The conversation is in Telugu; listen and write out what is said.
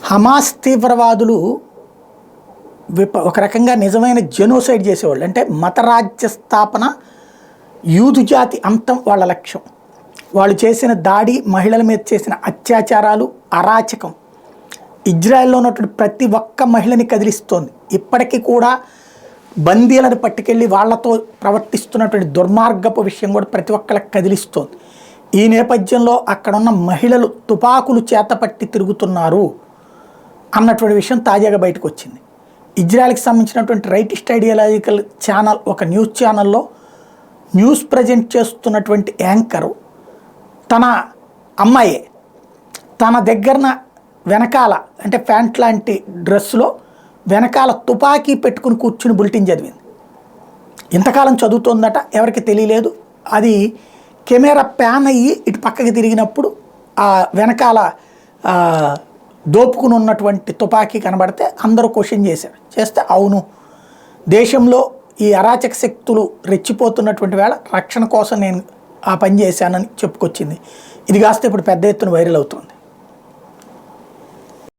హమాస్ తీవ్రవాదులు ఒక రకంగా నిజమైన జెనోసైడ్ చేసేవాళ్ళు. అంటే మతరాజ్య స్థాపన, యూదు జాతి అంతం వాళ్ళ లక్ష్యం. వాళ్ళు చేసిన దాడి, మహిళల మీద చేసిన అత్యాచారాలు, అరాచకం ఇజ్రాయెల్లో ఉన్నటువంటి ప్రతి ఒక్క మహిళని కదిలిస్తోంది. ఇప్పటికీ కూడా బందీలను పట్టుకెళ్ళి వాళ్లతో ప్రవర్తిస్తున్నటువంటి దుర్మార్గపు విషయం కూడా ప్రతి ఒక్కరికి కదిలిస్తోంది. ఈ నేపథ్యంలో అక్కడున్న మహిళలు తుపాకులు చేతపట్టి తిరుగుతున్నారు అన్నటువంటి విషయం తాజాగా బయటకు వచ్చింది. ఇజ్రాయెల్కి సంబంధించినటువంటి రైటిస్ట్ ఐడియాలజికల్ ఛానల్, ఒక న్యూస్ ఛానల్లో న్యూస్ ప్రజెంట్ చేస్తున్నటువంటి యాంకరు తన అమ్మాయే తన దగ్గరన వెనకాల, అంటే ప్యాంట్ లాంటి డ్రెస్సులో వెనకాల తుపాకీ పెట్టుకుని కూర్చుని బులెటిన్ చదివింది. ఇంతకాలం చదువుతోందట, ఎవరికి తెలియలేదు. అది కెమెరా ప్యాన్ అయ్యి ఇటు పక్కకి తిరిగినప్పుడు ఆ వెనకాల దోపుకుని ఉన్నటువంటి తుపాకీ కనబడితే అందరూ క్వశ్చన్ చేశారు. చేస్తే అవును, దేశంలో ఈ అరాచక శక్తులు రెచ్చిపోతున్నటువంటి వేళ రక్షణ కోసం నేను ఆ పని చేశానని చెప్పుకొచ్చింది. ఇది కాస్త ఇప్పుడు పెద్ద ఎత్తున వైరల్ అవుతుంది.